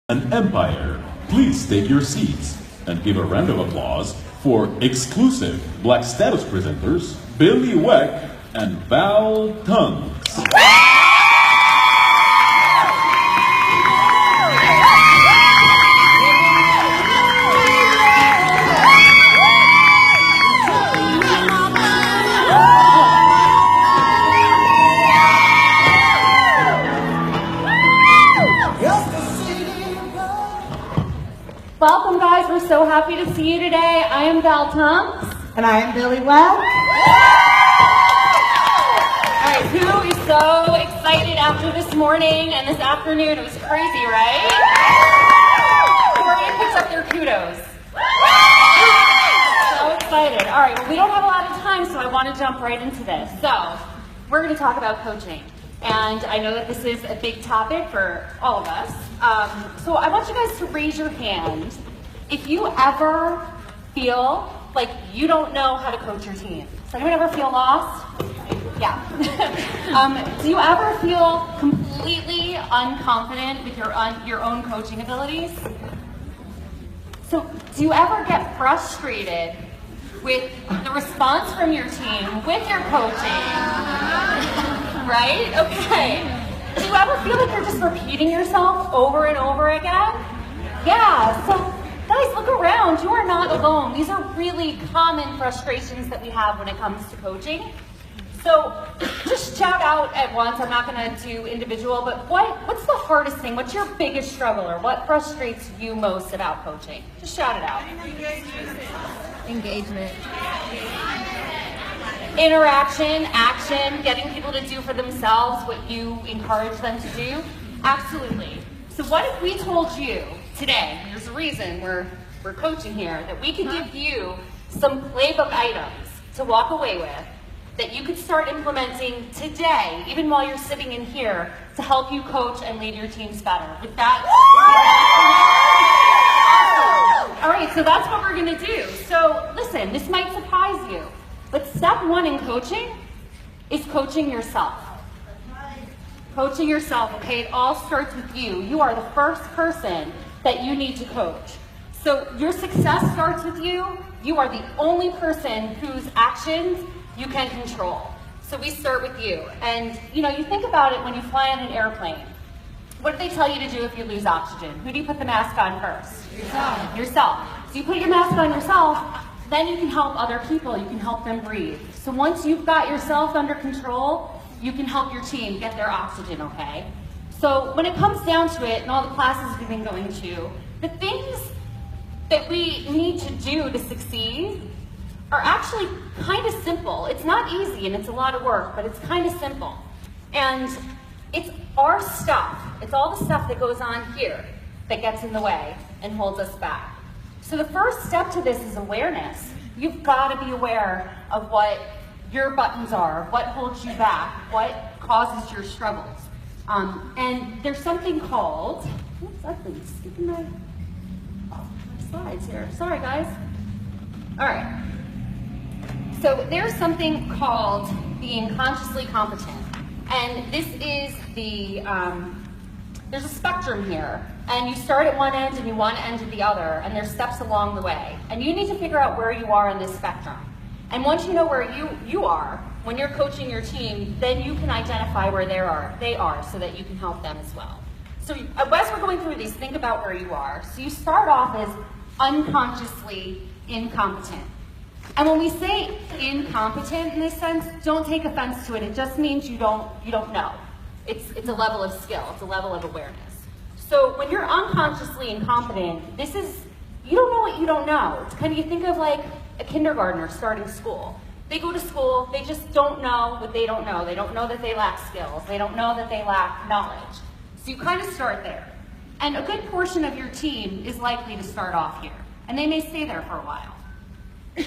An empire. Please take your seats and give a round of applause for exclusive Black Status presenters Billie, Welch, and Val Tunks. Welcome, guys. We're so happy to see you today. I am Val Tunks. And I am Billie Welch. All right, who is so excited after this morning and this afternoon? It was crazy, right? Who already picked up their kudos? So excited. All right, well, we don't have a lot of time, so I want to jump right into this. So, we're going to talk about coaching. And I know that this is a big topic for all of us. So I want you guys to raise your hand if you ever feel like you don't know how to coach your team. Does anyone ever feel lost? Yeah. Do you ever feel completely unconfident with your own coaching abilities? So do you ever get frustrated with the response from your team with your coaching? Right? Okay. Do you ever feel like you're just repeating yourself over and over again? Yeah. So, guys, look around. You are not alone. These are really common frustrations that we have when it comes to coaching. So, just shout out at once. I'm not going to do individual, but what's the hardest thing? What's your biggest struggle, or what frustrates you most about coaching? Just shout it out. Engagement. Interaction, action, getting people to do for themselves what you encourage them to do. Absolutely. So what if we told you today, there's a reason we're coaching here, that we could give you some playbook items to walk away with that you could start implementing today, even while you're sitting in here, to help you coach and lead your teams better. With that, awesome. All right, so that's what we're going to do. So listen, this might surprise you. But step one in coaching is coaching yourself. Coaching yourself, okay? It all starts with you. You are the first person that you need to coach. So your success starts with you. You are the only person whose actions you can control. So we start with you. And you know, you think about it when you fly on an airplane. What do they tell you to do if you lose oxygen? Who do you put the mask on first? Yourself. Yourself. So you put your mask on yourself, then you can help other people, you can help them breathe. So once you've got yourself under control, you can help your team get their oxygen, okay? So when it comes down to it, and all the classes we've been going to, the things that we need to do to succeed are actually kind of simple. It's not easy and it's a lot of work, but it's kind of simple. And it's our stuff, it's all the stuff that goes on here that gets in the way and holds us back. So the first step to this is awareness. You've got to be aware of what your buttons are, what holds you back, what causes your struggles. And there's something called, oops, I've been skipping my slides here. Sorry, guys. All right. So there's something called being consciously competent. And this is the, there's a spectrum here. And you start at one end and you want to end at the other, and there's steps along the way. And you need to figure out where you are in this spectrum. And once you know where you are, when you're coaching your team, then you can identify where they are so that you can help them as well. So as we're going through these, think about where you are. So you start off as unconsciously incompetent. And when we say incompetent in this sense, don't take offense to it. It just means you don't know. It's a level of skill. It's a level of awareness. So when you're unconsciously incompetent, this is, you don't know what you don't know. It's kind of, you think of like a kindergartner starting school. They go to school, they just don't know what they don't know. They don't know that they lack skills. They don't know that they lack knowledge. So you kind of start there. And a good portion of your team is likely to start off here. And they may stay there for a while.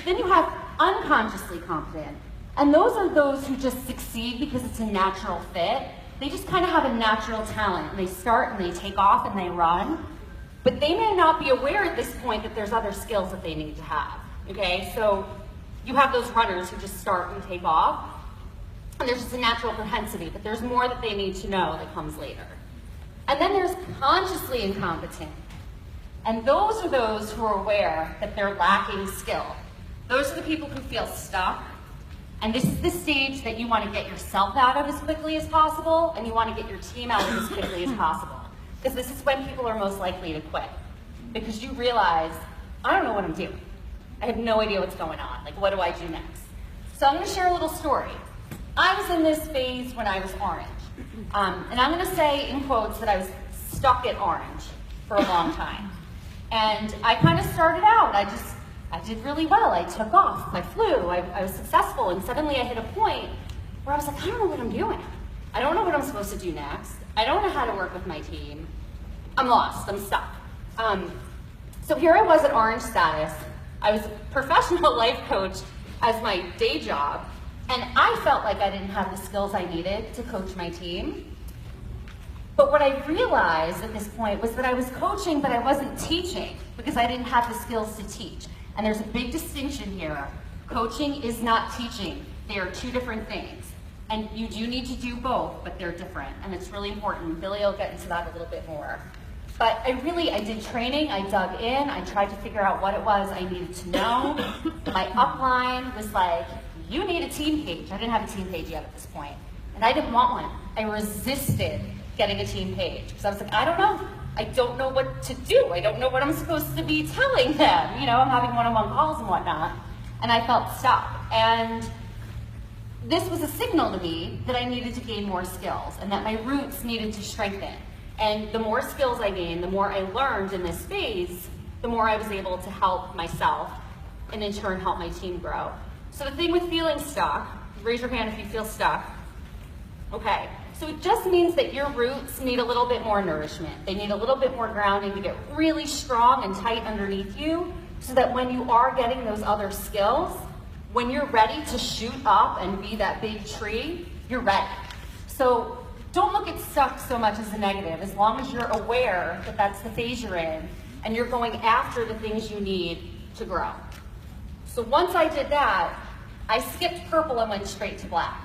Then you have unconsciously competent. And those are those who just succeed because it's a natural fit. They just kind of have a natural talent, and they start and they take off and they run, but they may not be aware at this point that there's other skills that they need to have, okay? So you have those runners who just start and take off, and there's just a natural propensity, but there's more that they need to know that comes later. And then there's consciously incompetent. And those are those who are aware that they're lacking skill. Those are the people who feel stuck. And this is the stage that you want to get yourself out of as quickly as possible, and you want to get your team out of as quickly as possible. Because this is when people are most likely to quit. Because you realize, I don't know what I'm doing. I have no idea what's going on. Like, what do I do next? So I'm going to share a little story. I was in this phase when I was orange. And I'm going to say, in quotes, that I was stuck at orange for a long time. And I kind of started out, I did really well. I took off, I flew, I was successful, and suddenly I hit a point where I was like, I don't know what I'm doing. I don't know what I'm supposed to do next. I don't know how to work with my team. I'm lost, I'm stuck. So here I was at orange status. I was a professional life coach as my day job, and I felt like I didn't have the skills I needed to coach my team. But what I realized at this point was that I was coaching, but I wasn't teaching because I didn't have the skills to teach. And there's a big distinction here. Coaching is not teaching. They are two different things. And you do need to do both, but they're different. And it's really important. Billie will get into that a little bit more. But I did training, I dug in, I tried to figure out what it was I needed to know. My upline was like, you need a team page. I didn't have a team page yet at this point. And I didn't want one. I resisted getting a team page. Because I was like, I don't know. I don't know what to do. I don't know what I'm supposed to be telling them. You know, I'm having one-on-one calls and whatnot. And I felt stuck. And this was a signal to me that I needed to gain more skills and that my roots needed to strengthen. And the more skills I gained, the more I learned in this phase, the more I was able to help myself and in turn help my team grow. So the thing with feeling stuck, raise your hand if you feel stuck. Okay, so it just means that your roots need a little bit more nourishment. They need a little bit more grounding to get really strong and tight underneath you so that when you are getting those other skills, when you're ready to shoot up and be that big tree, you're ready. So don't look at stuck so much as a negative, as long as you're aware that that's the phase you're in and you're going after the things you need to grow. So once I did that, I skipped purple and went straight to black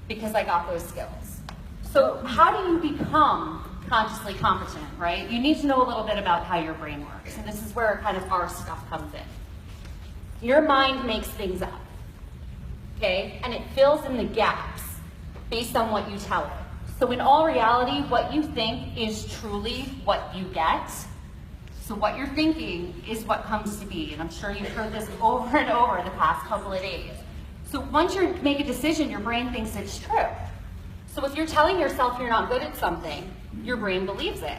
because I got those skills. So how do you become consciously competent, right? You need to know a little bit about how your brain works. And this is where kind of our stuff comes in. Your mind makes things up, okay? And it fills in the gaps based on what you tell it. So in all reality, what you think is truly what you get. So what you're thinking is what comes to be. And I'm sure you've heard this over and over the past couple of days. So once you make a decision, your brain thinks it's true. So if you're telling yourself you're not good at something, your brain believes it.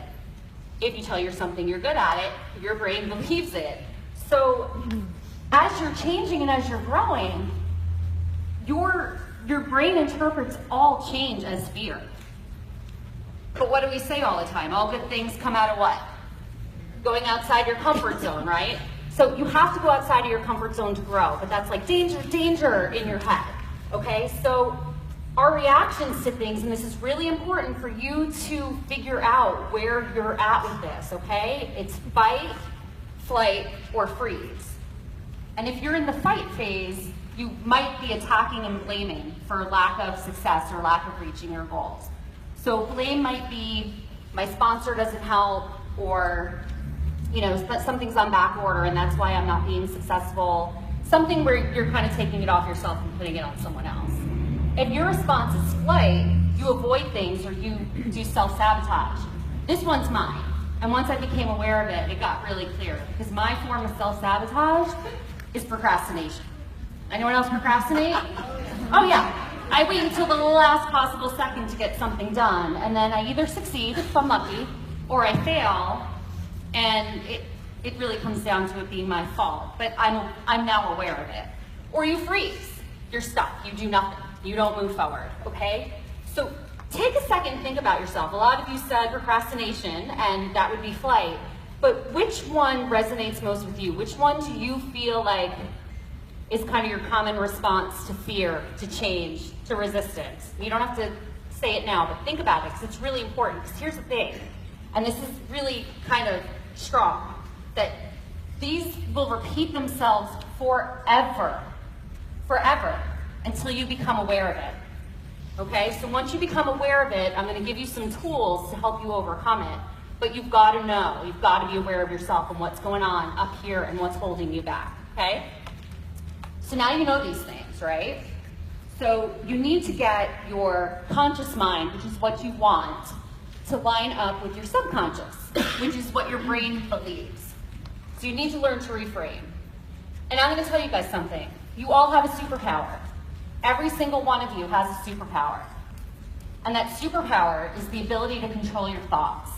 If you tell yourself something you're good at it, your brain believes it. So as you're changing and as you're growing, your brain interprets all change as fear. But what do we say all the time? All good things come out of what? Going outside your comfort zone, right? So you have to go outside of your comfort zone to grow, but that's like danger, danger in your head, okay? So our reactions to things, and this is really important for you to figure out where you're at with this, okay? It's fight, flight, or freeze. And if you're in the fight phase, you might be attacking and blaming for lack of success or lack of reaching your goals. So blame might be, my sponsor doesn't help, or something's on back order and that's why I'm not being successful. Something where you're kind of taking it off yourself and putting it on someone else. If your response is flight, you avoid things or you do self-sabotage. This one's mine. And once I became aware of it, it got really clear. Because my form of self-sabotage is procrastination. Anyone else procrastinate? Oh yeah. I wait until the last possible second to get something done. And then I either succeed, if I'm lucky, or I fail. And it really comes down to it being my fault. But I'm now aware of it. Or you freeze. You're stuck. You do nothing. You don't move forward, okay? So take a second and think about yourself. A lot of you said procrastination, and that would be flight. But which one resonates most with you? Which one do you feel like is kind of your common response to fear, to change, to resistance? You don't have to say it now, but think about it, because it's really important. Because here's the thing, and this is really kind of strong, that these will repeat themselves forever, until you become aware of it. Okay, so once you become aware of it, I'm going to give you some tools to help you overcome it. But you've got to know, you've got to be aware of yourself and what's going on up here and what's holding you back, okay? So now you know these things, right? So you need to get your conscious mind, which is what you want, to line up with your subconscious, which is what your brain believes. So you need to learn to reframe. And I'm going to tell you guys something. You all have a superpower. Every single one of you has a superpower. And that superpower is the ability to control your thoughts.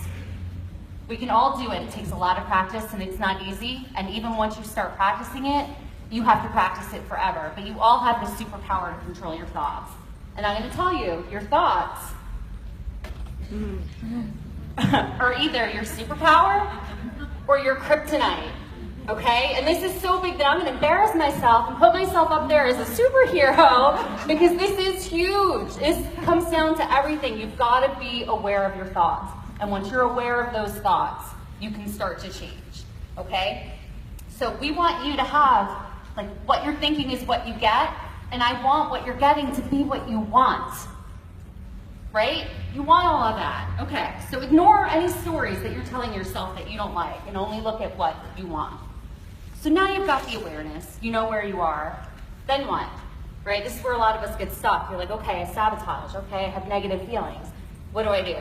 We can all do it. It takes a lot of practice and it's not easy. And even once you start practicing it, you have to practice it forever. But you all have the superpower to control your thoughts. And I'm going to tell you, your thoughts are either your superpower or your kryptonite. Okay? And this is so big that I'm going to embarrass myself and put myself up there as a superhero because this is huge. This comes down to everything. You've got to be aware of your thoughts. And once you're aware of those thoughts, you can start to change. Okay? So we want you to have, like, what you're thinking is what you get, and I want what you're getting to be what you want. Right? You want all of that. Okay, so ignore any stories that you're telling yourself that you don't like, and only look at what you want. So now you've got the awareness, you know where you are, then what? Right? This is where a lot of us get stuck. You're like, okay, I sabotage, okay, I have negative feelings. What do I do?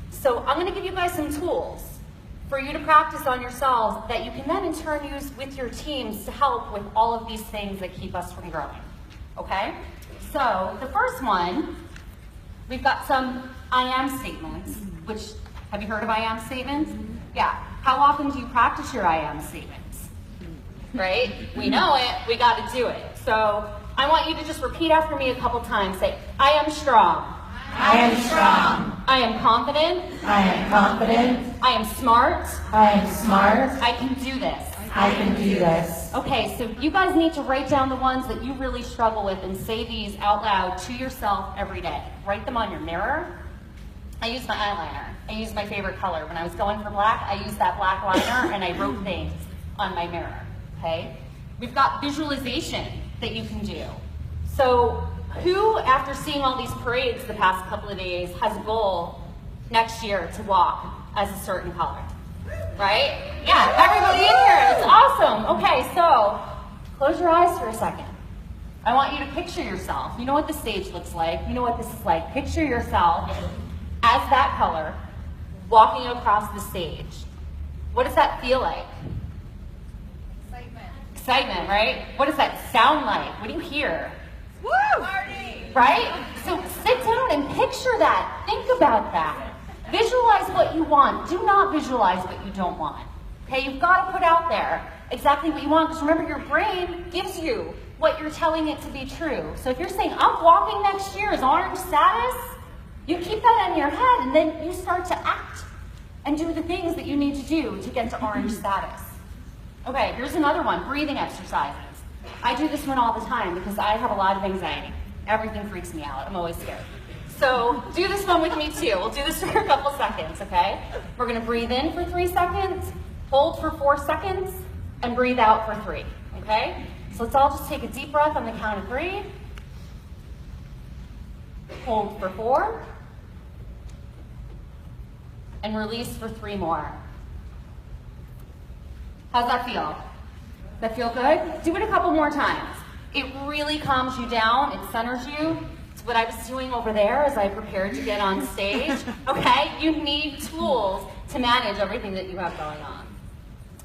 So I'm going to give you guys some tools for you to practice on yourselves that you can then in turn use with your teams to help with all of these things that keep us from growing. Okay? So the first one, we've got some I am statements, which, have you heard of I am statements? Yeah. How often do you practice your I am statements? Right? We know it, we got to do it. So I want you to just repeat after me a couple times. Say, I am strong. I am strong. I am confident. I am confident. I am smart. I am smart. I can do this. I can do this. Okay, so you guys need to write down the ones that you really struggle with and say these out loud to yourself every day. Write them on your mirror. I use my eyeliner. I use my favorite color. When I was going for black, I used that black liner and I wrote things on my mirror, okay? We've got visualization that you can do. So who, after seeing all these parades the past couple of days, has a goal next year to walk as a certain color? Right? Yeah, everybody in here. It's awesome. Okay, so close your eyes for a second. I want you to picture yourself. You know what the stage looks like. You know what this is like. Picture yourself as that color walking across the stage. What does that feel like? Excitement. Excitement, right? What does that sound like? What do you hear? Woo! Party! Right? So sit down and picture that. Think about that. Visualize what you want. Do not visualize what you don't want. Okay, you've got to put out there exactly what you want, because remember, your brain gives you what you're telling it to be true. So if you're saying, I'm walking next year as orange status, you keep that in your head, and then you start to act and do the things that you need to do to get to orange status. Okay, here's another one, breathing exercises. I do this one all the time because I have a lot of anxiety. Everything freaks me out. I'm always scared. So do this one with me too. We'll do this for a couple seconds, okay? We're going to breathe in for 3 seconds, hold for 4 seconds, and breathe out for 3, okay? So let's all just take a deep breath on the count of 3. Hold for 4. And release for 3 more. How's that feel? That feel good? Do it a couple more times. It really calms you down. It centers you. It's what I was doing over there as I prepared to get on stage. Okay? You need tools to manage everything that you have going on.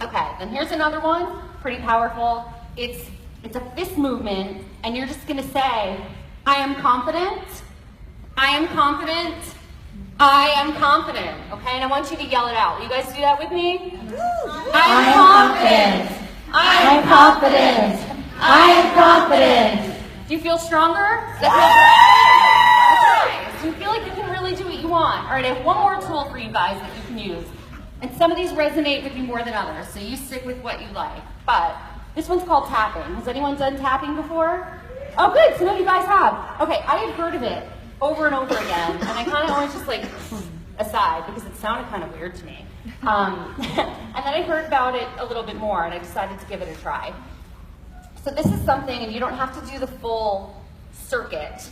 Okay, then here's another one. Pretty powerful. It's a fist movement, and you're just going to say, I am confident. I am confident. I am confident. Okay? And I want you to yell it out. Will you guys do that with me? I am confident. I am confident. I am confident. Do you feel stronger? Does that feel okay? So you feel like you can really do what you want. All right, I have one more tool for you guys that you can use. And some of these resonate with you more than others, so you stick with what you like. But this one's called tapping. Has anyone done tapping before? Oh, good. Some of you guys have. Okay, I had heard of it over and over again, and I kind of always just like aside because it sounded kind of weird to me. And then I heard about it a little bit more, and I decided to give it a try. So this is something, and you don't have to do the full circuit,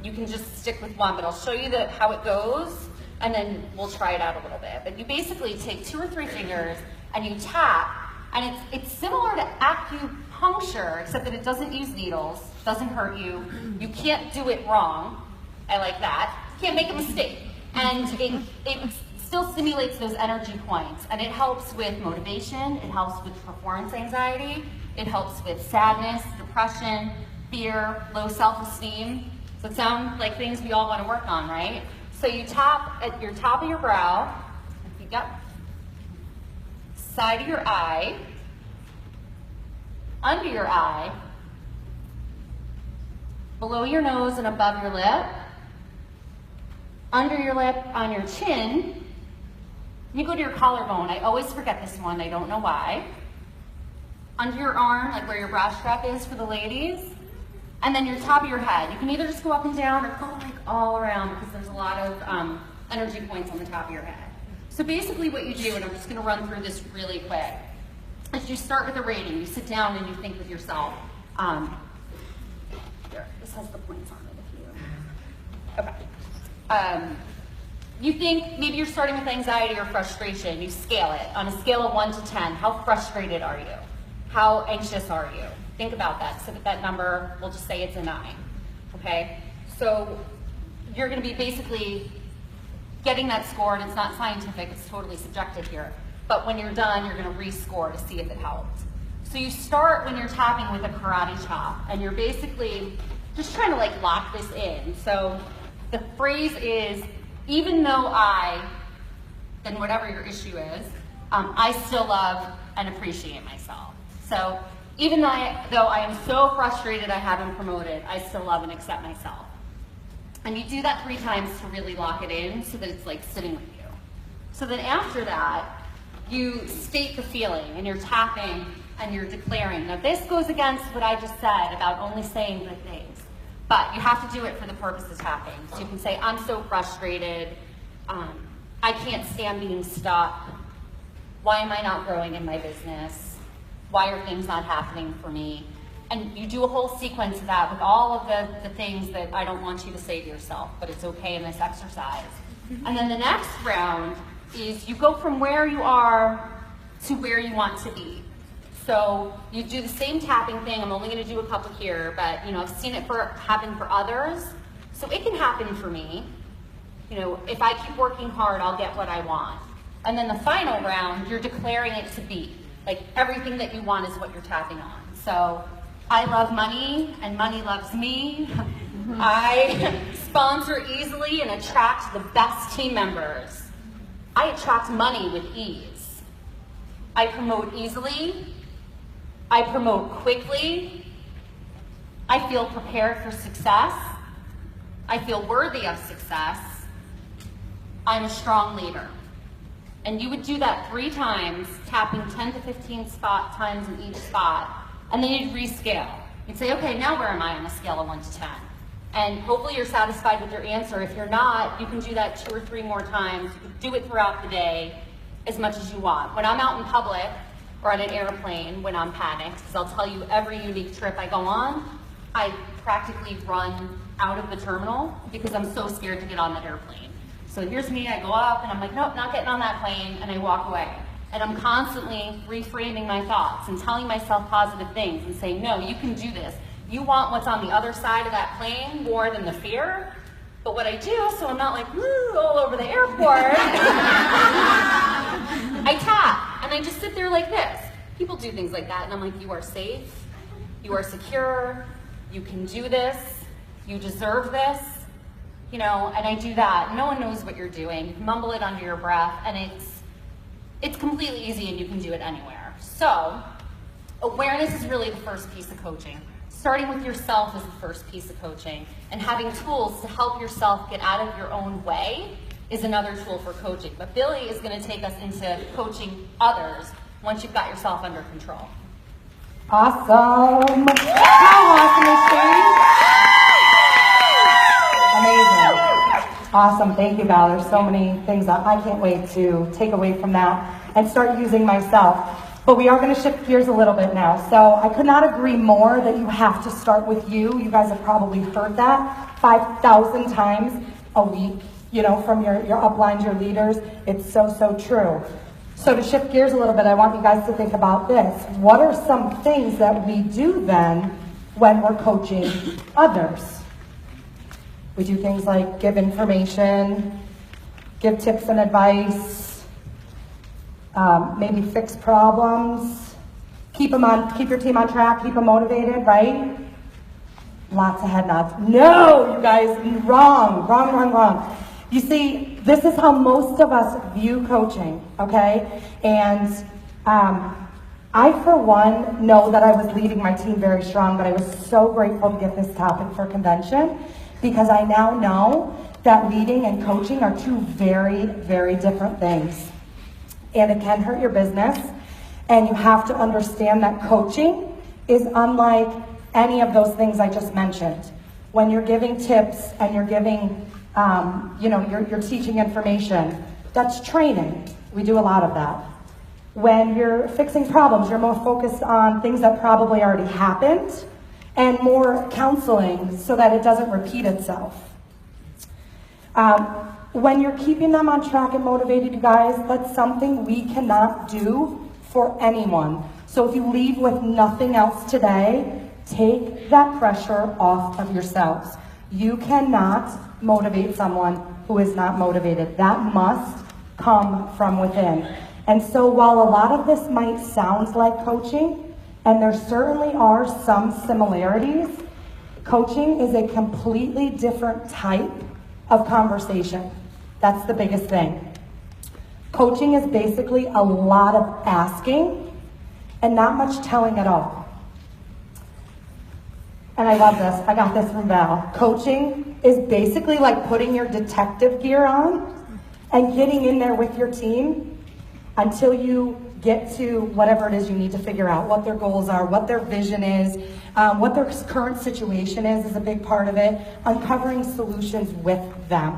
You can just stick with one, but I'll show you how it goes, and then we'll try it out a little bit. But you basically take 2 or 3 fingers and you tap, and it's similar to acupuncture, except that it doesn't use needles, doesn't hurt you. You can't do it wrong. I like that. You can't make a mistake. And it still stimulates those energy points, and it helps with motivation, it helps with performance anxiety, it helps with sadness, depression, fear, low self-esteem. Does it sound like things we all want to work on, right? So you tap at your top of your brow, side of your eye, under your eye, below your nose and above your lip, under your lip, on your chin. You go to your collarbone. I always forget this one, I don't know why. Under your arm, like where your bra strap is for the ladies. And then your top of your head. You can either just go up and down or go like all around, because there's a lot of energy points on the top of your head. So basically what you do, and I'm just going to run through this really quick, is you start with a rating. You sit down and you think with yourself. Here, this has the points on it. Okay. You think maybe you're starting with anxiety or frustration. You scale it on a scale of 1 to 10. How frustrated are you? How anxious are you? Think about that. So that number, we'll just say it's a 9. Okay? So you're going to be basically getting that score, and it's not scientific, it's totally subjective here. But when you're done, you're going to rescore to see if it helped. So you start when you're tapping with a karate chop, and you're basically just trying to like lock this in. So the phrase is, even though then whatever your issue is, I still love and appreciate myself. So even though I am so frustrated I haven't promoted, I still love and accept myself. And you do that 3 times to really lock it in so that it's like sitting with you. So then after that, you state the feeling, and you're tapping and you're declaring. Now this goes against what I just said about only saying good things, but you have to do it for the purpose of tapping. So you can say, I'm so frustrated, I can't stand being stuck, why am I not growing in my business? Why are things not happening for me? And you do a whole sequence of that with all of the things that I don't want you to say to yourself, but it's okay in this exercise. And then the next round is you go from where you are to where you want to be. So you do the same tapping thing. I'm only going to do a couple here, but I've seen it happen for others. So it can happen for me. If I keep working hard, I'll get what I want. And then the final round, you're declaring it to be. Like everything that you want is what you're tapping on. So I love money and money loves me. I sponsor easily and attract the best team members. I attract money with ease. I promote easily. I promote quickly. I feel prepared for success. I feel worthy of success. I'm a strong leader. And you would do that 3 times, tapping 10 to 15 times in each spot, and then you'd rescale. You'd say, okay, now where am I on a scale of 1 to 10? And hopefully you're satisfied with your answer. If you're not, you can do that 2 or 3 more times. You can do it throughout the day as much as you want. When I'm out in public or on an airplane, when I'm panicked, because I'll tell you every unique trip I go on, I practically run out of the terminal because I'm so scared to get on the airplane. So here's me, I go up and I'm like, nope, not getting on that plane, and I walk away. And I'm constantly reframing my thoughts and telling myself positive things and saying, no, you can do this. You want what's on the other side of that plane more than the fear. But what I do, so I'm not like, woo, all over the airport, I tap and I just sit there like this. People do things like that, and I'm like, you are safe, you are secure, you can do this, you deserve this. And I do that. No one knows what you're doing. You mumble it under your breath, and it's completely easy, and you can do it anywhere. So awareness is really the first piece of coaching. Starting with yourself is the first piece of coaching, and having tools to help yourself get out of your own way is another tool for coaching. But Billie is going to take us into coaching others once you've got yourself under control. Awesome. How awesome is she? Amazing. Awesome. Thank you, Val. There's so many things that I can't wait to take away from that and start using myself. But we are going to shift gears a little bit now. So I could not agree more that you have to start with you. You guys have probably heard that 5,000 times a week, you know, from your uplines, your leaders. It's so, so true. So to shift gears a little bit, I want you guys to think about this. What are some things that we do then when we're coaching others? We do things like give information, give tips and advice, maybe fix problems, keep your team on track, keep them motivated, right? Lots of head nods. No, you guys, wrong. You see, this is how most of us view coaching, okay? And I, for one, know that I was leading my team very strong, but I was so grateful to get this topic for convention because I now know that leading and coaching are two very, very different things. And it can hurt your business, and you have to understand that coaching is unlike any of those things I just mentioned. When you're giving tips and you're giving, you're teaching information, that's training. We do a lot of that. When you're fixing problems, you're more focused on things that probably already happened and more counseling so that it doesn't repeat itself. When you're keeping them on track and motivated, you guys, that's something we cannot do for anyone. So if you leave with nothing else today, take that pressure off of yourselves. You cannot motivate someone who is not motivated. That must come from within. And so while a lot of this might sound like coaching, and there certainly are some similarities, coaching is a completely different type of conversation. That's the biggest thing. Coaching is basically a lot of asking and not much telling at all. And I love this. I got this from Val. Coaching is basically like putting your detective gear on and getting in there with your team until you get to whatever it is you need to figure out, what their goals are, what their vision is, what their current situation is a big part of it, uncovering solutions with them.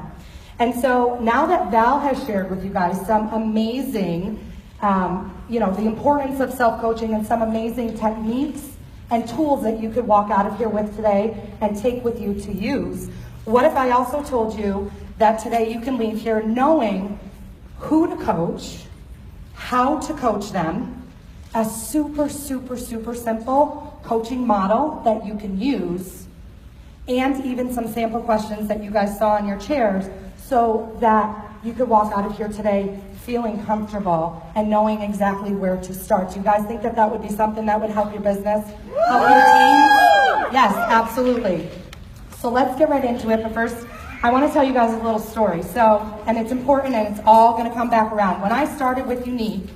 And so now that Val has shared with you guys some amazing, the importance of self-coaching and some amazing techniques and tools that you could walk out of here with today and take with you to use, what if I also told you that today you can leave here knowing who to coach, how to coach them, a super, super, super simple coaching model that you can use, and even some sample questions that you guys saw in your chairs so that you could walk out of here today feeling comfortable and knowing exactly where to start. Do you guys think that that would be something that would help your business, help your team? Yes, absolutely. So let's get right into it, but first, I want to tell you guys a little story. And it's important and it's all going to come back around. When I started with Unique,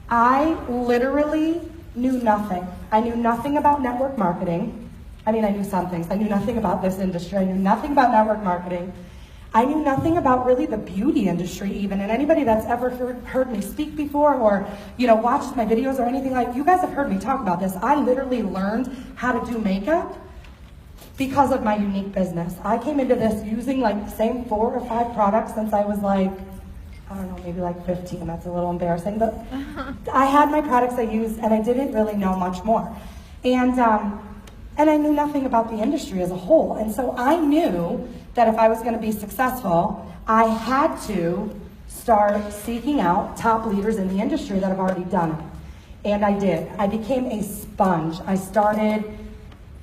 I literally knew nothing. I knew nothing about network marketing. I mean, I knew some things. I knew nothing about this industry. I knew nothing about network marketing. I knew nothing about really the beauty industry even. And anybody that's ever heard me speak before or, watched my videos or anything like, you guys have heard me talk about this. I literally learned how to do makeup because of my Unique business. I came into this using like the same 4 or 5 products since I was like, I don't know, maybe like 15. That's a little embarrassing, but I had my products I used and I didn't really know much more. And I knew nothing about the industry as a whole. And so I knew that if I was gonna be successful, I had to start seeking out top leaders in the industry that have already done it. And I did. I became a sponge. I started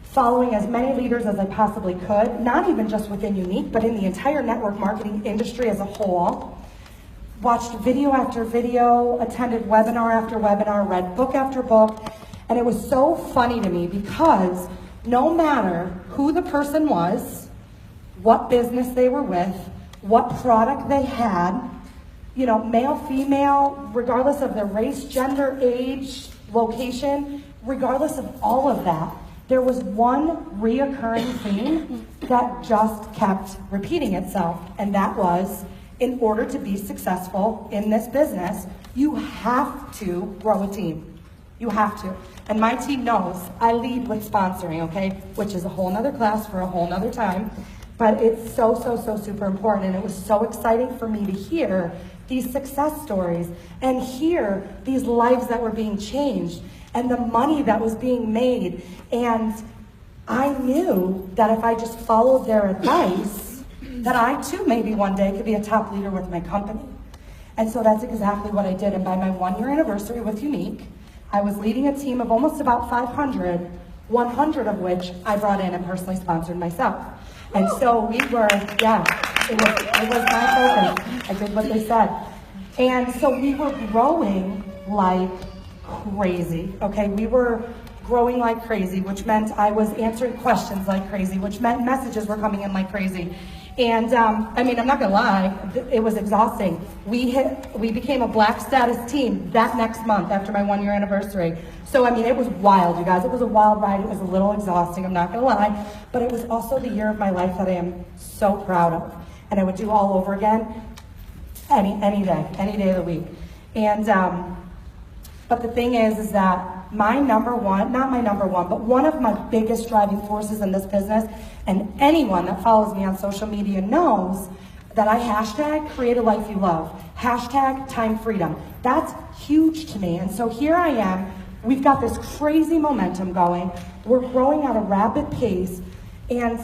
following as many leaders as I possibly could, not even just within Unique, but in the entire network marketing industry as a whole. Watched video after video, attended webinar after webinar, read book after book, and it was so funny to me because no matter who the person was, what business they were with, what product they had, male, female, regardless of their race, gender, age, location, regardless of all of that, there was one reoccurring theme that just kept repeating itself, and that was, in order to be successful in this business, you have to grow a team. You have to. And my team knows I lead with sponsoring, okay? Which is a whole nother class for a whole nother time. But it's so, so, so super important. And it was so exciting for me to hear these success stories and hear these lives that were being changed and the money that was being made. And I knew that if I just followed their advice, that I too maybe one day could be a top leader with my company. And so that's exactly what I did. And by my 1-year anniversary with Unique, I was leading a team of almost about 500, 100 of which I brought in and personally sponsored myself. And so we were, it was my focus. I did what they said. And so we were growing like crazy, okay? We were growing like crazy, which meant I was answering questions like crazy, which meant messages were coming in like crazy. And I mean, I'm not gonna lie, it was exhausting. We became a Black status team that next month after my 1-year anniversary. So I mean, it was wild, you guys. It was a wild ride. It was a little exhausting, I'm not gonna lie. But it was also the year of my life that I am so proud of. And I would do all over again any day of the week. And but the thing is that my number one, not my number one, but one of my biggest driving forces in this business, and anyone that follows me on social media knows that I hashtag create a life you love, hashtag time freedom. That's huge to me. And so here I am, we've got this crazy momentum going, we're growing at a rapid pace, and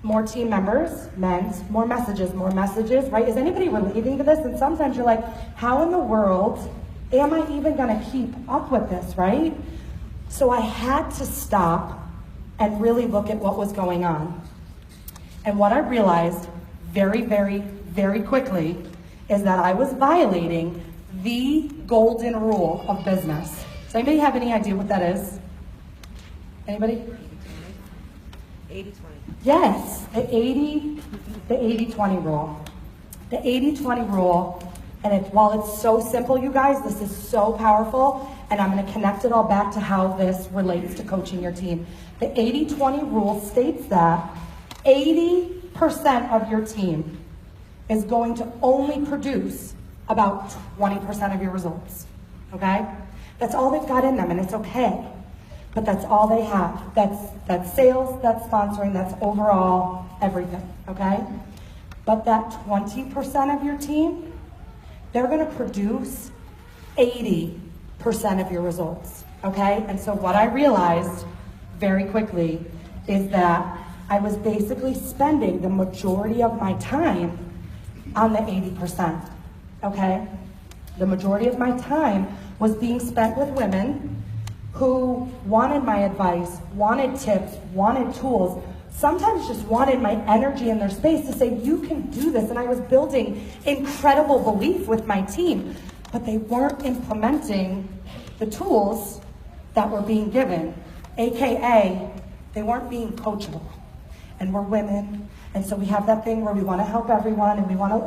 more team members, more messages, right? Is anybody relating to this? And sometimes you're like, how in the world am I even gonna keep up with this, right? So I had to stop and really look at what was going on. And what I realized very, very, very quickly is that I was violating the golden rule of business. Does anybody have any idea what that is? Anybody? 80-20. Yes, the 80-20 rule. The 80-20 rule, and while it's so simple, you guys, this is so powerful, and I'm gonna connect it all back to how this relates to coaching your team. The 80-20 rule states that 80% of your team is going to only produce about 20% of your results, okay? That's all they've got in them, and it's okay. But that's all they have. That's sales, that's sponsoring, that's overall everything, okay? But that 20% of your team, they're gonna produce 80% of your results, okay? And so what I realized very quickly is that I was basically spending the majority of my time on the 80%, okay? The majority of my time was being spent with women who wanted my advice, wanted tips, wanted tools, sometimes just wanted my energy in their space to say, you can do this. And I was building incredible belief with my team, but they weren't implementing the tools that were being given, AKA, they weren't being coachable. And we're women, and so we have that thing where we want to help everyone, and we want to,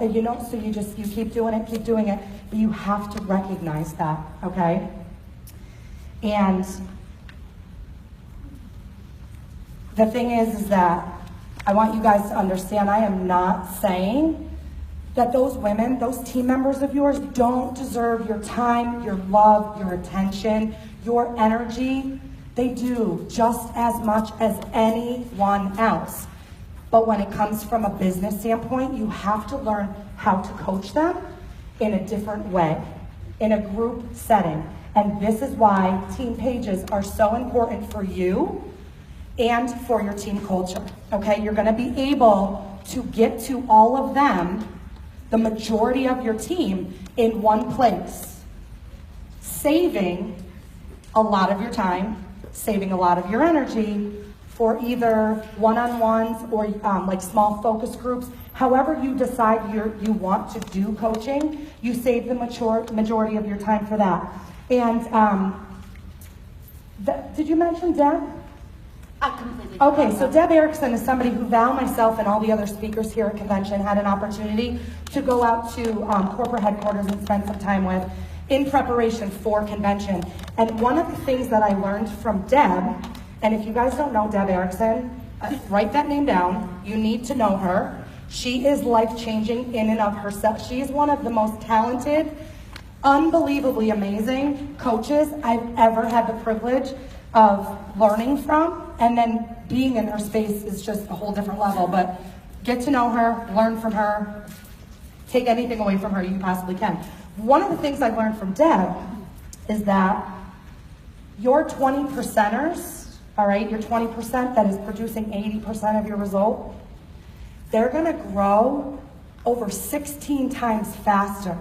so you keep doing it, but you have to recognize that, okay? And the thing is that I want you guys to understand, I am not saying that those women, those team members of yours don't deserve your time, your love, your attention, your energy. They do just as much as anyone else. But when it comes from a business standpoint, you have to learn how to coach them in a different way, in a group setting. And this is why team pages are so important for you and for your team culture, okay? You're gonna be able to get to all of them, the majority of your team, in one place, saving a lot of your time, saving a lot of your energy for either one-on-ones or like small focus groups. However you decide you want to do coaching, you save the majority of your time for that. And did you mention Deb? Completely. Okay, so Deb Erickson is somebody who Val, myself, and all the other speakers here at convention had an opportunity to go out to corporate headquarters and spend some time with in preparation for convention. And one of the things that I learned from Deb, and if you guys don't know Deb Erickson, write that name down. You need to know her. She is life-changing in and of herself. She is one of the most talented, unbelievably amazing coaches I've ever had the privilege of learning from, and then being in her space is just a whole different level. But get to know her, learn from her. take anything away from her you possibly can. One of the things I've learned from Deb is that your 20%ers, all right, your 20% that is producing 80% of your result, they're gonna grow over 16 times faster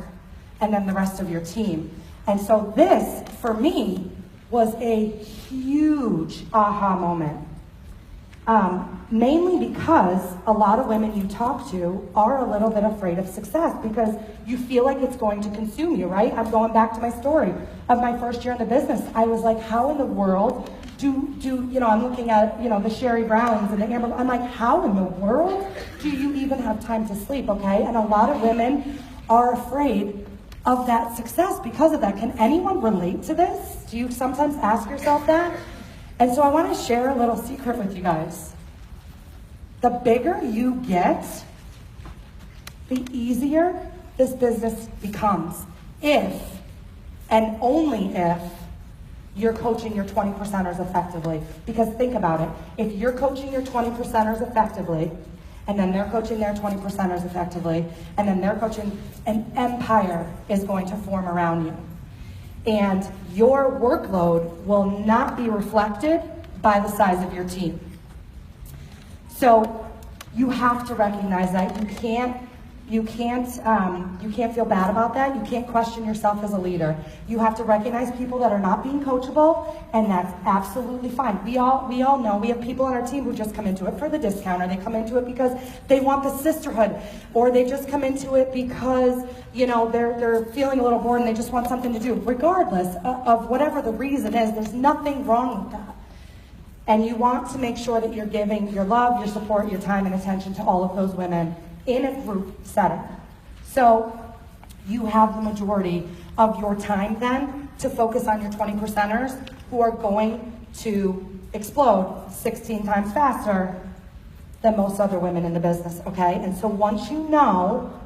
and then the rest of your team. And so this, for me, was a huge aha moment. Mainly because a lot of women you talk to are a little bit afraid of success because you feel like it's going to consume you, right? I'm going back to my story of my first year in the business. I was like, how in the world I'm looking at, the Sherry Browns and the Amber, I'm like, how in the world do you even have time to sleep, okay? And a lot of women are afraid of that success because of that. Can anyone relate to this? Do you sometimes ask yourself that? And so I want to share a little secret with you guys. The bigger you get, the easier this business becomes if, and only if, you're coaching your 20%ers effectively. Because think about it. If you're coaching your 20%ers effectively, and then they're coaching their 20%ers effectively, and then they're coaching, an empire is going to form around you. And your workload will not be reflected by the size of your team. So you have to recognize that. You can't feel bad about that. You can't question yourself as a leader. You have to recognize people that are not being coachable, and that's absolutely fine. We all know we have people on our team who just come into it for the discount, or they come into it because they want the sisterhood, or they just come into it because they're feeling a little bored and they just want something to do. Regardless of whatever the reason is, there's nothing wrong with that. And you want to make sure that you're giving your love, your support, your time, and attention to all of those women in a group setting. So you have the majority of your time then to focus on your 20%ers who are going to explode 16 times faster than most other women in the business, okay? And so once you know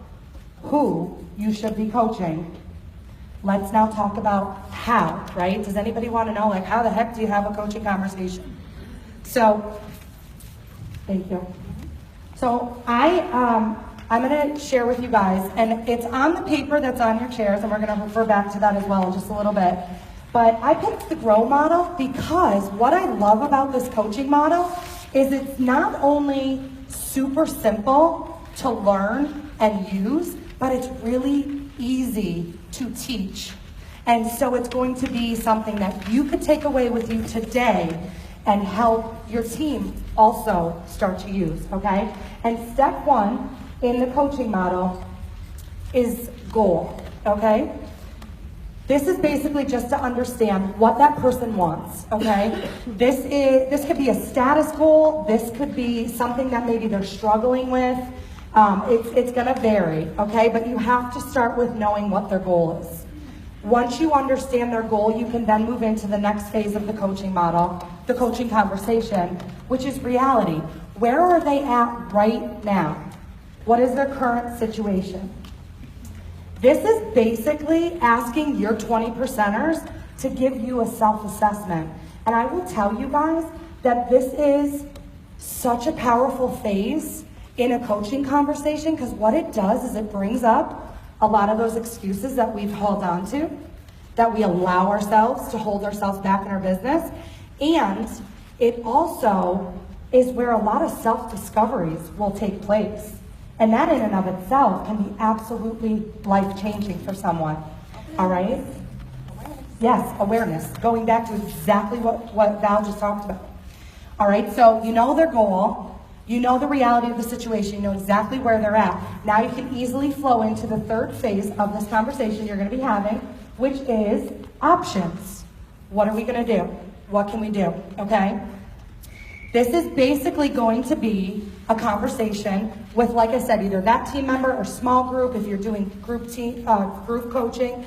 who you should be coaching, let's now talk about how, right? Does anybody want to know, like, how the heck do you have a coaching conversation? So, thank you. So I'm going to share with you guys, and it's on the paper that's on your chairs, and we're going to refer back to that as well in just a little bit. But I picked the GROW model because what I love about this coaching model is it's not only super simple to learn and use, but it's really easy to teach. And so it's going to be something that you could take away with you today and help your team also start to use, okay? And step one in the coaching model is goal, okay? This is basically just to understand what that person wants, okay? This could be a status goal. This could be something that maybe they're struggling with. It's gonna vary, okay? But you have to start with knowing what their goal is. Once you understand their goal, you can then move into the next phase of the coaching model, the coaching conversation, which is reality. Where are they at right now? What is their current situation? This is basically asking your 20%ers to give you a self-assessment. And I will tell you guys that this is such a powerful phase in a coaching conversation, because what it does is it brings up a lot of those excuses that we've held on to, that we allow ourselves to hold ourselves back in our business. And it also is where a lot of self-discoveries will take place. And that in and of itself can be absolutely life-changing for someone. All right? Yes, awareness. Going back to exactly what Val just talked about. All right, so you know their goal. You know the reality of the situation. You know exactly where they're at. Now you can easily flow into the third phase of this conversation you're going to be having, which is options. What are we going to do? What can we do? Okay? This is basically going to be a conversation with, like I said, either that team member or small group, if you're doing group coaching.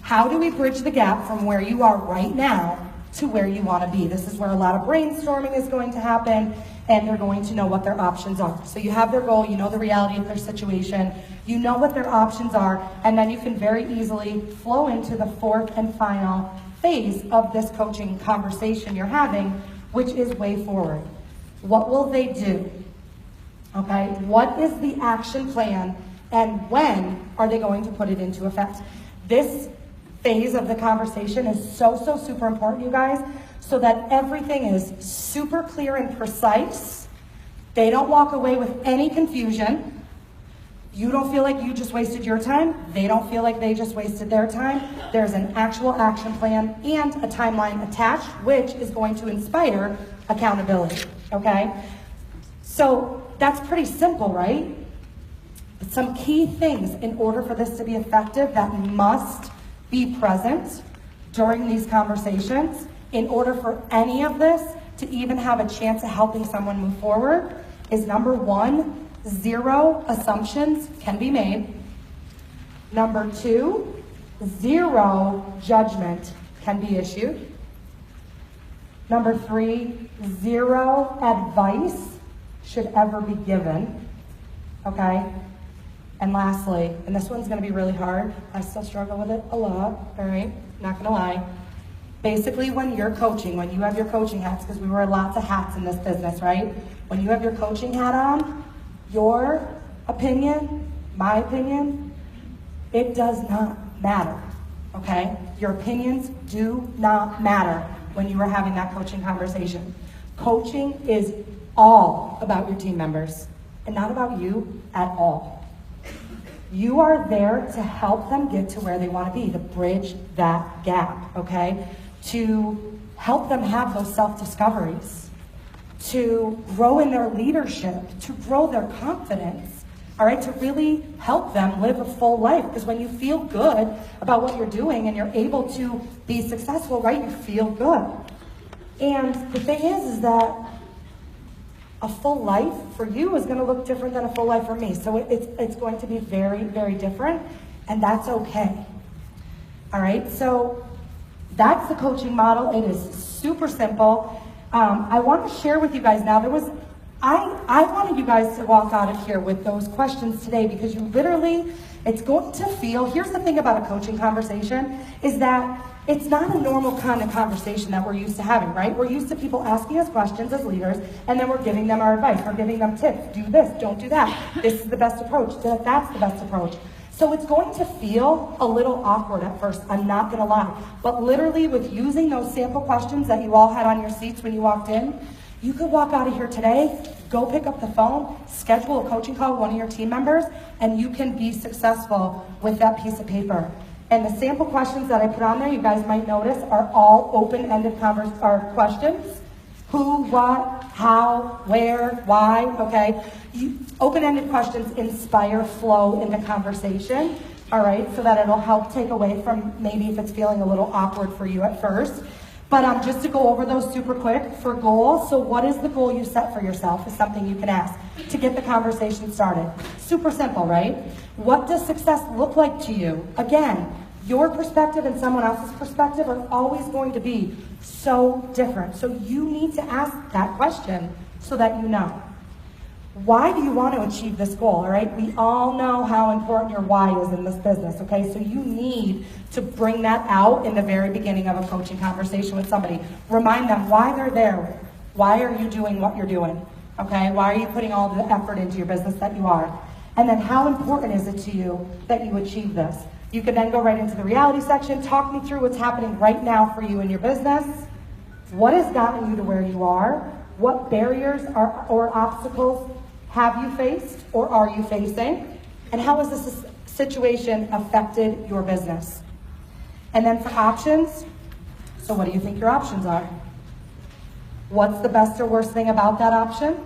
How do we bridge the gap from where you are right now to where you want to be? This is where a lot of brainstorming is going to happen, and they're going to know what their options are. So you have their goal, you know the reality of their situation, you know what their options are, and then you can very easily flow into the fourth and final phase of this coaching conversation you're having, which is way forward. What will they do? Okay, what is the action plan And when are they going to put it into effect? This phase of the conversation is so super important, you guys, so that everything is super clear and precise. They don't walk away with any confusion. You don't feel like you just wasted your time. They don't feel like they just wasted their time. There's an actual action plan and a timeline attached, which is going to inspire accountability, okay? So that's pretty simple, right? But some key things in order for this to be effective that must be present during these conversations in order for any of this to even have a chance of helping someone move forward is number one, 0 assumptions can be made. Number 2, 0 judgment can be issued. Number 3, 0 advice should ever be given. Okay? And lastly, and this one's going to be really hard. I still struggle with it a lot. All right? Not going to lie. Basically, when you're coaching, when you have your coaching hats, because we wear lots of hats in this business, right? When you have your coaching hat on, your opinion, my opinion, it does not matter, okay? Your opinions do not matter when you are having that coaching conversation. Coaching is all about your team members and not about you at all. You are there to help them get to where they want to be, to bridge that gap, okay? To help them have those self-discoveries, to grow in their leadership, to grow their confidence, all right, to really help them live a full life. Because when you feel good about what you're doing and you're able to be successful, right, you feel good. And the thing is that a full life for you is going to look different than a full life for me. So it's going to be very, very different, and that's okay. All right, so that's the coaching model. It is super simple. I want to share with you guys now, I wanted you guys to walk out of here with those questions today because you literally, it's going to feel, here's the thing about a coaching conversation, is that it's not a normal kind of conversation that we're used to having, right? We're used to people asking us questions as leaders, and then we're giving them our advice. We're giving them tips. Do this, don't do that. This is the best approach. That's the best approach. So it's going to feel a little awkward at first, I'm not going to lie. But literally with using those sample questions that you all had on your seats when you walked in, you could walk out of here today, go pick up the phone, schedule a coaching call with one of your team members, and you can be successful with that piece of paper. And the sample questions that I put on there, you guys might notice, are all open-ended questions. Who, what, how, where, why, okay? Open-ended questions inspire flow in the conversation, all right? So that it'll help take away from maybe if it's feeling a little awkward for you at first. But just to go over those super quick for goals. So what is the goal you set for yourself is something you can ask to get the conversation started. Super simple, right? What does success look like to you? Again, your perspective and someone else's perspective are always going to be so different. So you need to ask that question so that you know. Why do you want to achieve this goal, all right? We all know how important your why is in this business, okay? So you need to bring that out in the very beginning of a coaching conversation with somebody. Remind them why they're there. Why are you doing what you're doing, okay? Why are you putting all the effort into your business that you are? And then how important is it to you that you achieve this? You can then go right into the reality section. Talk me through what's happening right now for you in your business. What has gotten you to where you are? What barriers or obstacles have you faced or are you facing? And how has this situation affected your business? And then for options, so what do you think your options are? What's the best or worst thing about that option?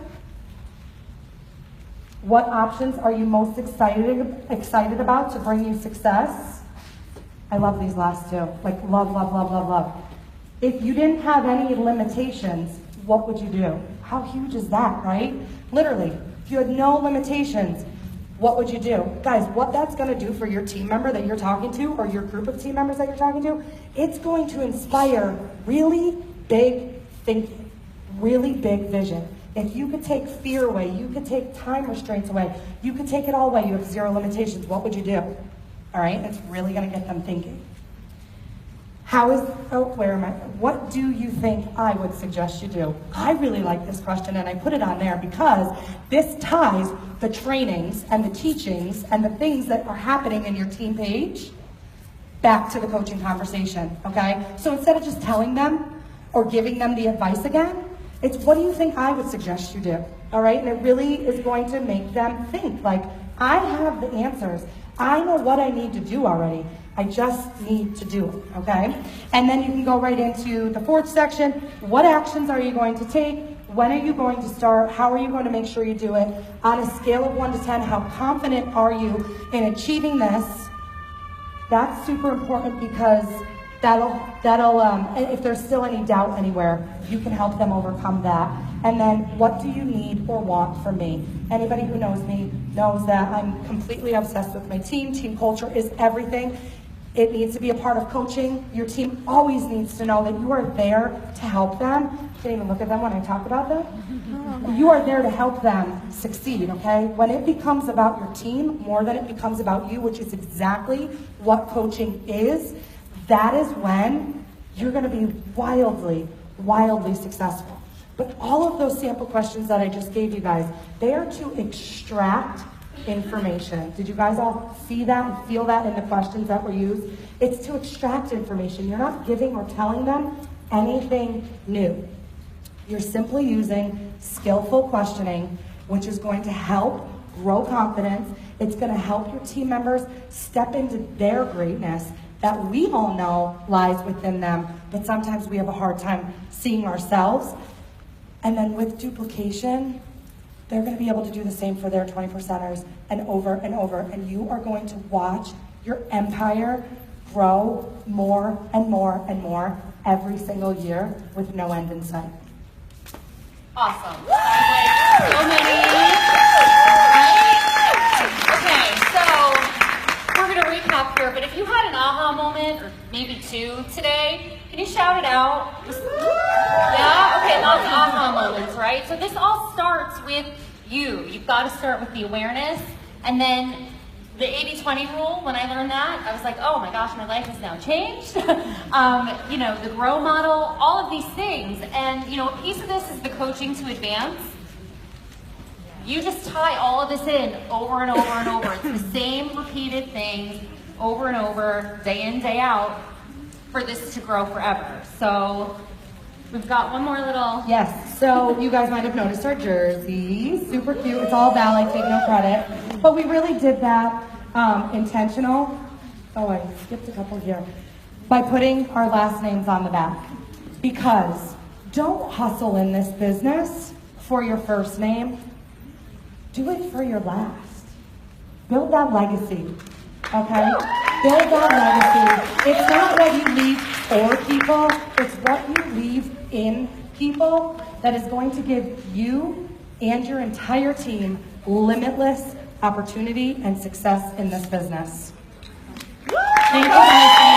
What options are you most excited about to bring you success? I love these last two. Like love, love, love, love, love. If you didn't have any limitations, what would you do? How huge is that, right? Literally, if you had no limitations, what would you do? Guys, what that's going to do for your team member that you're talking to or your group of team members that you're talking to, it's going to inspire really big thinking, really big vision. If you could take fear away, you could take time restraints away, you could take it all away, you have zero limitations, what would you do? All right, it's really going to get them thinking. What do you think I would suggest you do? I really like this question, and I put it on there because this ties the trainings and the teachings and the things that are happening in your team page back to the coaching conversation, okay? So instead of just telling them or giving them the advice again, it's what do you think I would suggest you do, all right? And it really is going to make them think, like, I have the answers. I know what I need to do already. I just need to do it, okay? And then you can go right into the fourth section. What actions are you going to take? When are you going to start? How are you going to make sure you do it? On a scale of 1 to 10, how confident are you in achieving this? That's super important because that'll if there's still any doubt anywhere, you can help them overcome that. And then, what do you need or want from me? Anybody who knows me knows that I'm completely obsessed with my team. Team culture is everything. It needs to be a part of coaching. Your team always needs to know that you are there to help them. I can't even look at them when I talk about them. You are there to help them succeed, okay? When it becomes about your team more than it becomes about you, which is exactly what coaching is, that is when you're going to be wildly, wildly successful. But all of those sample questions that I just gave you guys, they are to extract information. Did you guys all see that and feel that in the questions that were used? It's to extract information. You're not giving or telling them anything new. You're simply using skillful questioning, which is going to help grow confidence. It's going to help your team members step into their greatness that we all know lies within them, but sometimes we have a hard time seeing ourselves. And then with duplication, they're going to be able to do the same for their 20%ers and over, and you are going to watch your empire grow more and more and more every single year with no end in sight. Awesome. So many. Right? Okay, so we're going to recap here, but if you had an aha moment, or maybe two today, can you shout it out? Yeah? Okay, lots of aha moments, right? So this all starts with you. You've got to start with the awareness, and then the 80-20 rule, when I learned that, I was like, oh my gosh, my life has now changed. The grow model, all of these things. And, a piece of this is the coaching to advance. You just tie all of this in over and over and over. It's the same repeated things over and over, day in, day out, for this to grow forever. So we've got one more little... Yes, so you guys might have noticed our jerseys. Super cute. It's all Val, I take no credit. But we really did that intentional. Oh, I skipped a couple here. By putting our last names on the back. Because don't hustle in this business for your first name. Do it for your last. Build that legacy. Okay? Build that legacy. It's not what you leave for people, it's what you leave in people that is going to give you and your entire team limitless opportunity and success in this business. Thank you guys.